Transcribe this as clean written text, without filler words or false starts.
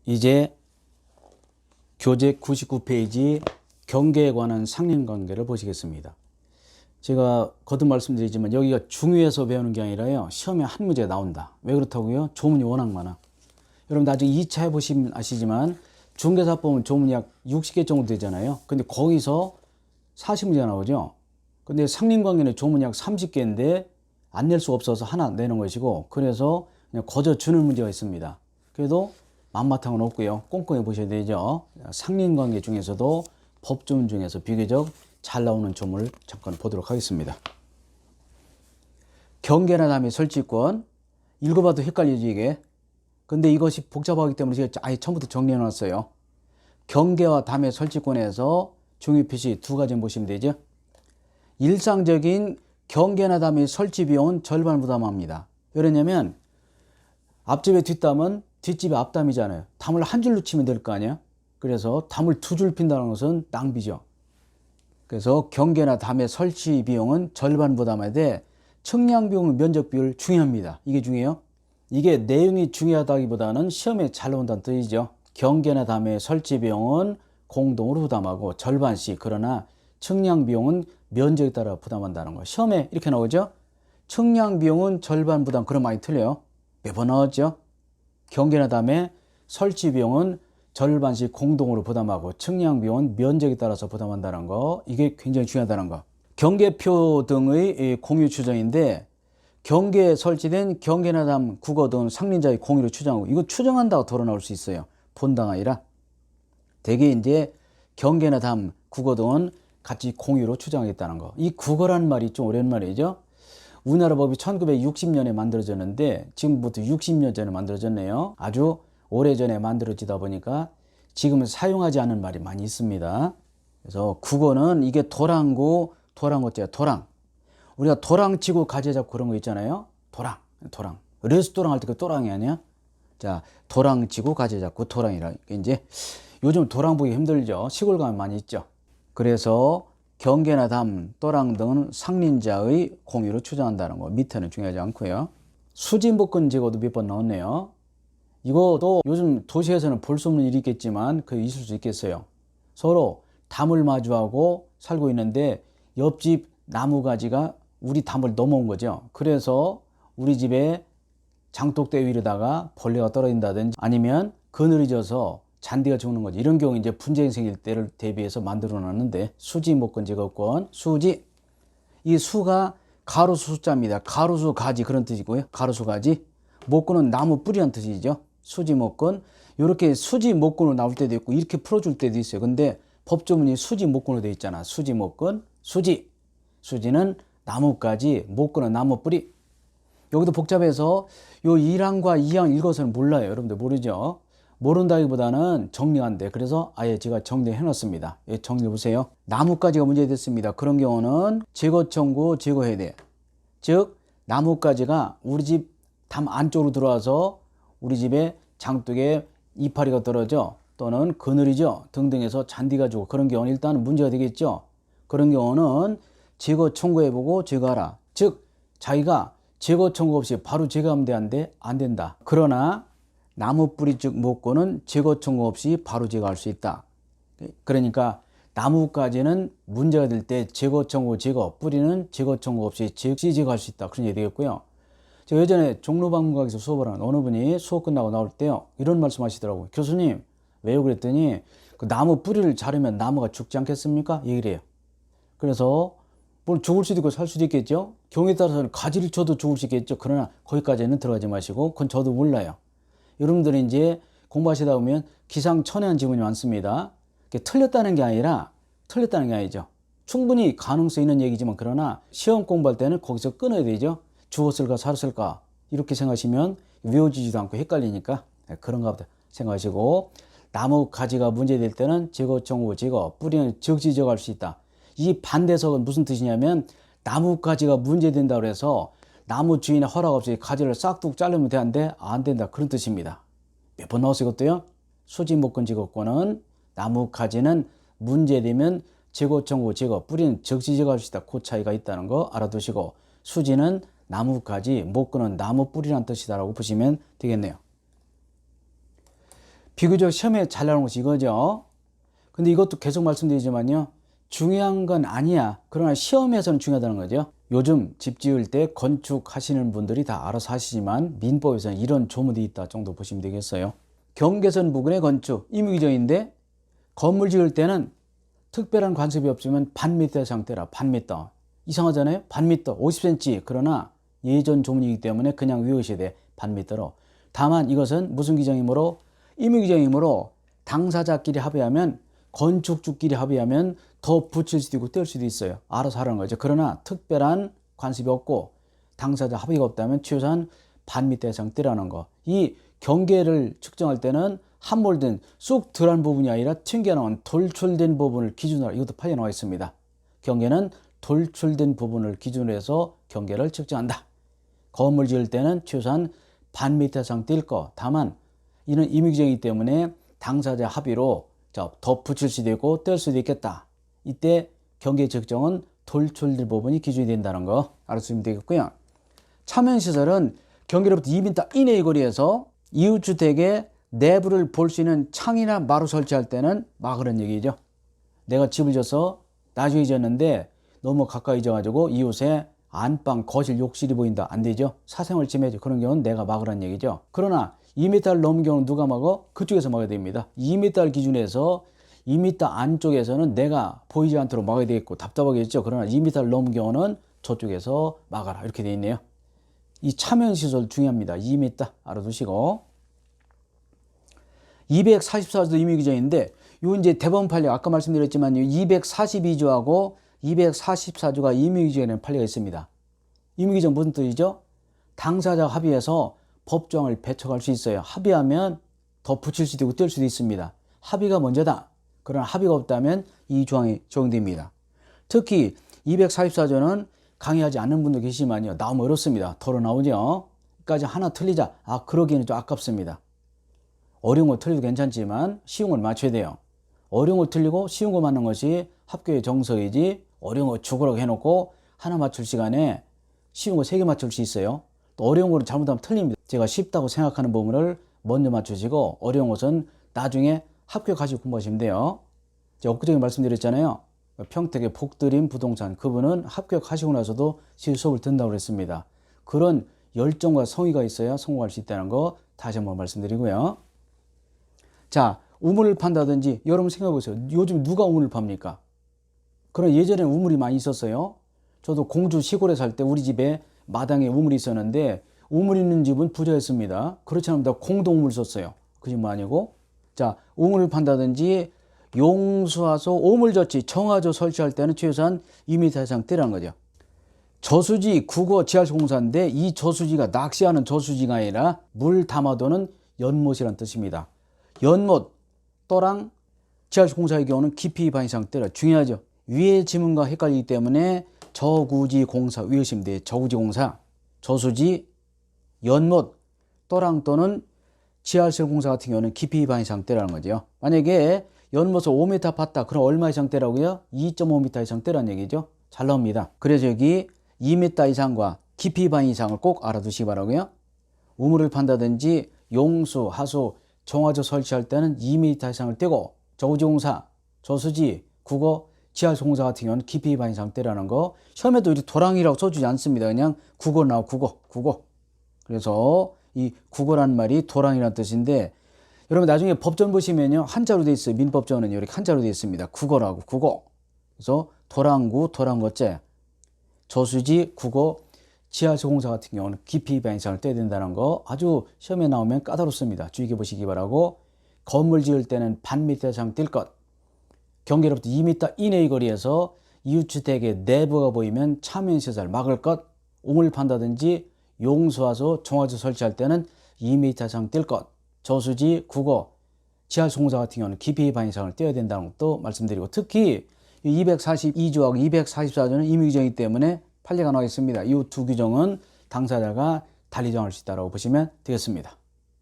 이제 교재 99페이지 경계에 관한 상린관계를 보시겠습니다. 제가 거듭 말씀드리지만 여기가 중위에서 배우는 게 아니라요, 시험에 한 문제 나온다. 왜 그렇다고요? 조문이 워낙 많아. 여러분 나중에 2차 해보시면 아시지만 중개사 보면 조문이 약 60개 정도 되잖아요. 근데 거기서 40문제가 나오죠. 근데 상린관계는 조문이 약 30개인데 안 낼 수 없어서 하나 내는 것이고, 그래서 그냥 거저 주는 문제가 있습니다. 그래도 만마탕은 없고요. 꼼꼼히 보셔야 되죠. 상린관계 중에서도 법조문 중에서 비교적 잘 나오는 조문을 잠깐 보도록 하겠습니다. 경계나 담의 설치권, 읽어봐도 헷갈리지 이게. 근데 이것이 복잡하기 때문에 제가 아예 처음부터 정리해 놨어요. 경계와 담의 설치권에서 중위 표시 두 가지 보시면 되죠. 일상적인 경계나 담의 설치 비용은 절반 부담합니다. 왜냐면 앞집에 뒷담은 뒷집에 앞담이잖아요. 담을 한 줄로 치면 될 거 아니야. 그래서 담을 두 줄 핀다는 것은 낭비죠. 그래서 경계나 담의 설치 비용은 절반 부담해야 돼. 측량 비용, 면적 비율 중요합니다. 이게 중요해요. 이게 내용이 중요하다기보다는 시험에 잘 나온다는 뜻이죠. 경계나 담의 설치 비용은 공동으로 부담하고 절반씩, 그러나 측량 비용은 면적에 따라 부담한다는 거. 시험에 이렇게 나오죠. 측량 비용은 절반 부담. 그럼 많이 틀려요. 몇 번 나왔죠. 경계나 담의 설치 비용은 절반씩 공동으로 부담하고 측량 비용은 면적에 따라서 부담한다는 거. 이게 굉장히 중요하다는 거. 경계표 등의 공유 추정인데, 경계에 설치된 경계나 담, 국어 등 상린자의 공유로 추정하고, 이거 추정한다고 돌아 나올 수 있어요. 본당 아니라. 대개 이제 경계나 담, 국어 등은 같이 공유로 추정하겠다는 거. 이 국어란 말이 좀 오랜 말이죠. 우리나라 법이 1960년에 만들어졌는데 지금부터 60년 전에 만들어졌네요. 아주 오래전에 만들어지다 보니까 지금은 사용하지 않는 말이 많이 있습니다. 그래서 국어는 이게 도랑고, 도랑어째야, 도랑. 우리가 도랑 치고 가재 잡고 그런 거 있잖아요. 도랑. 레스토랑 할 때 그 도랑이 아니야? 자, 도랑 치고 가재 잡고 도랑이라. 이제 요즘 도랑 보기 힘들죠. 시골 가면 많이 있죠. 그래서 경계나 담, 도랑 등은 상린자의 공유로 추정한다는 거. 밑에는 중요하지 않고요. 수지목근 제거도 몇 번 나왔네요. 이것도 요즘 도시에서는 볼 수 없는 일이 있겠지만 그게 있을 수 있겠어요. 서로 담을 마주하고 살고 있는데 옆집 나무가지가 우리 담을 넘어온 거죠. 그래서 우리 집에 장독대 위로다가 벌레가 떨어진다든지 아니면 그늘이 져서 잔디가 죽는 거지. 이런 경우 이제 분쟁이 생길 때를 대비해서 만들어 놨는데, 수지 목건 제거권, 수지. 이 수가 가로수 숫자입니다. 가로수 가지 그런 뜻이고요. 가로수 가지. 목건은 나무 뿌리란 뜻이죠. 수지 목건. 이렇게 수지 목건으로 나올 때도 있고 이렇게 풀어줄 때도 있어요. 근데 법조문이 수지 목건으로 되어 있잖아. 수지 목건, 수지. 수지는 나무까지, 목건은 나무 뿌리. 여기도 복잡해서 요 1항과 2항 읽어서는 몰라요. 여러분들 모르죠? 모른다기보다는 정리한대. 그래서 아예 제가 정리해 놨습니다. 예, 정리해 보세요. 나뭇가지가 문제됐습니다. 그런 경우는 제거 청구 제거해야 돼. 즉 나뭇가지가 우리 집 담 안쪽으로 들어와서 우리 집에 장독에 이파리가 떨어져, 또는 그늘이죠 등등해서 잔디가 주고, 그런 경우는 일단은 문제가 되겠죠. 그런 경우는 제거 청구해보고 제거하라. 즉 자기가 제거 청구 없이 바로 제거하면 되는데 안 된다. 그러나 나무 뿌리 즉 목건은 제거 청구 없이 바로 제거할 수 있다. 그러니까 나무까지는 문제가 될 때 제거 청구 제거, 뿌리는 제거 청구 없이 즉시 제거할 수 있다. 그런 얘기 되겠고요. 제가 예전에 종로박물관에서 수업을 하는 어느 분이 수업 끝나고 나올 때요, 이런 말씀 하시더라고요. 교수님 왜요? 그랬더니 그 나무 뿌리를 자르면 나무가 죽지 않겠습니까? 얘기를 해요. 그래서 뭘 죽을 수도 있고 살 수도 있겠죠. 경우에 따라서는 가지를 쳐도 죽을 수 있겠죠. 그러나 거기까지는 들어가지 마시고, 그건 저도 몰라요. 여러분들이 이제 공부하시다 보면 기상천외한 지문이 많습니다. 틀렸다는 게 아니죠. 충분히 가능성 있는 얘기지만, 그러나 시험 공부할 때는 거기서 끊어야 되죠. 죽었을까 살았을까 이렇게 생각하시면 외워지지도 않고 헷갈리니까 그런가 보다 생각하시고, 나무 가지가 문제될 때는 제거 청구 제거, 뿌리는 즉시 제거할 수 있다. 이 반대석은 무슨 뜻이냐면, 나무 가지가 문제된다고 해서 나무 주인의 허락 없이 가지를 싹둑 자르면 되는데 안 된다. 그런 뜻입니다. 몇 번 나왔어요, 이것도요? 수지 목건 제거권은 나무 가지는 문제되면 제거 청구 제거, 뿌리는 즉시 제거할 수 있다. 그 차이가 있다는 거 알아두시고, 수지는 나무 가지, 목건은 나무 뿌리란 뜻이다라고 보시면 되겠네요. 비교적 시험에 잘 나오는 것이 이거죠. 근데 이것도 계속 말씀드리지만요. 중요한 건 아니야. 그러나 시험에서는 중요하다는 거죠. 요즘 집 지을 때 건축하시는 분들이 다 알아서 하시지만 민법에서는 이런 조문이 있다 정도 보시면 되겠어요. 경계선 부근의 건축, 임의규정인데 건물 지을 때는 특별한 관습이 없으면 반미터 이상 떼라. 반미터. 이상하잖아요. 반미터 50cm. 그러나 예전 조문이기 때문에 그냥 외우셔야 돼. 반미터로. 다만 이것은 무슨 규정이므로? 임의규정이므로 당사자끼리 합의하면, 건축주끼리 합의하면 더 붙일 수도 있고 뗄 수도 있어요. 알아서 하라는 거죠. 그러나 특별한 관습이 없고 당사자 합의가 없다면 최소한 반미터 이상 떼라는 거. 이 경계를 측정할 때는 함몰된 쑥 들어간 부분이 아니라 튕겨나온 돌출된 부분을 기준으로, 이것도 판례 나와 있습니다. 경계는 돌출된 부분을 기준으로 해서 경계를 측정한다. 건물 지을 때는 최소한 반미터 이상 뗄 거. 다만 이는 임의규정이기 때문에 당사자 합의로 더 붙일 수도 있고 뗄 수도 있겠다. 이때 경계 측정은 돌출된 부분이 기준이 된다는 거 알아주시면 되겠고요. 차면시설은 경계로부터 2m 이내의 거리에서 이웃주택의 내부를 볼 수 있는 창이나 마루 설치할 때는 막으라는 얘기죠. 내가 집을 져서 나중에 지었는데 너무 가까이 져가지고 이웃의 안방, 거실, 욕실이 보인다. 안 되죠. 사생활 침해죠. 그런 경우는 내가 막으라는 얘기죠. 그러나 2m를 넘은 경우는 누가 막어? 그쪽에서 막아야 됩니다. 2m를 기준해서 2m 안쪽에서는 내가 보이지 않도록 막아야 되겠고 답답하겠죠. 그러나 2m를 넘은 경우는 저쪽에서 막아라. 이렇게 되어 있네요. 이 차면시설 중요합니다. 2m 알아두시고. 244조도 임의규정인데 요 이제 대법원 판례 아까 말씀드렸지만 242조하고 244조가 임의규정이라는 판례가 있습니다. 임의규정 무슨 뜻이죠? 당사자 합의해서 법조항을 배척할 수 있어요. 합의하면 더 붙일 수도 있고 뗄 수도 있습니다. 합의가 먼저다. 그러나 합의가 없다면 이 조항이 적용됩니다. 특히 244조는 강의하지 않는 분도 계시지만요. 나오면 어렵습니다. 덜어 나오죠. 까지 하나 틀리자. 그러기에는 좀 아깝습니다. 어려운 거 틀려도 괜찮지만 쉬운 걸 맞춰야 돼요. 어려운 거 틀리고 쉬운 거 맞는 것이 합격의 정석이지 어려운 거 죽으라고 해놓고 하나 맞출 시간에 쉬운 거 3개 맞출 수 있어요. 또 어려운 거는 잘못하면 틀립니다. 제가 쉽다고 생각하는 부분을 먼저 맞추시고 어려운 것은 나중에 합격하시고 공부하시면 돼요. 제가 엊그저께 말씀드렸잖아요. 평택의 복드림 부동산 그분은 합격하시고 나서도 수업을 듣는다고 그랬습니다. 그런 열정과 성의가 있어야 성공할 수 있다는 거 다시 한번 말씀드리고요. 자, 우물을 판다든지 여러분 생각해 보세요. 요즘 누가 우물을 팝니까? 그런 예전에는 우물이 많이 있었어요. 저도 공주 시골에 살 때 우리 집에 마당에 우물이 있었는데 우물 있는 집은 부자였습니다. 그렇지 않으면 다 공동 우물 썼어요. 그 집은 아니고. 자, 우물을 판다든지 용수하소, 오물저치, 정화조 설치할 때는 최소한 2m 이상 떼라는 거죠. 저수지 국어 지하수공사인데 이 저수지가 낚시하는 저수지가 아니라 물 담아두는 연못이라는 뜻입니다. 연못, 또랑 지하수공사의 경우는 깊이 반 이상 떼라. 중요하죠. 위의 지문과 헷갈리기 때문에 저구지공사 외우시면 돼요. 저구지공사, 저수지, 연못, 또랑 또는 지하수공사 같은 경우는 깊이 반 이상 떼라는 거죠. 만약에 연못을 5m 팠다. 그럼 얼마 이상 떼라고요? 2.5m 이상 떼라는 얘기죠. 잘 나옵니다. 그래서 여기 2m 이상과 깊이 반 이상을 꼭 알아두시기 바라고요. 우물을 판다든지 용수, 하수, 정화조 설치할 때는 2m 이상을 떼고 저구지공사, 저수지, 국어, 지하수공사 같은 경우는 깊이 반 이상 떼라는 거. 시험에도 이렇게 도랑이라고 써주지 않습니다. 그냥 국어 나와 국어. 그래서 이 국어란 말이 도랑이라는 뜻인데 여러분 나중에 법전 보시면요. 한자로 돼 있어요. 민법전은 이렇게 한자로 돼 있습니다. 국어라고 국어. 그래서 도랑구, 도랑거째, 저수지, 국어, 지하수공사 같은 경우는 깊이 반 이상을 떼야 된다는 거 아주 시험에 나오면 까다롭습니다. 주의해 보시기 바라고. 건물 지을 때는 반미터 이상 뗄 것. 경계로부터 2m 이내의 거리에서 이웃주택의 내부가 보이면 차면시설 막을 것. 우물 판다든지 용수하소, 정화조 설치할 때는 2m 이상 뗄 것. 저수지, 국어, 지하수공사 같은 경우는 깊이 반 이상을 떼어야 된다는 것도 말씀드리고 특히 242조하고 244조는 임의규정이기 때문에 판례가 나와 있습니다. 이 두 규정은 당사자가 달리 정할 수 있다고 보시면 되겠습니다.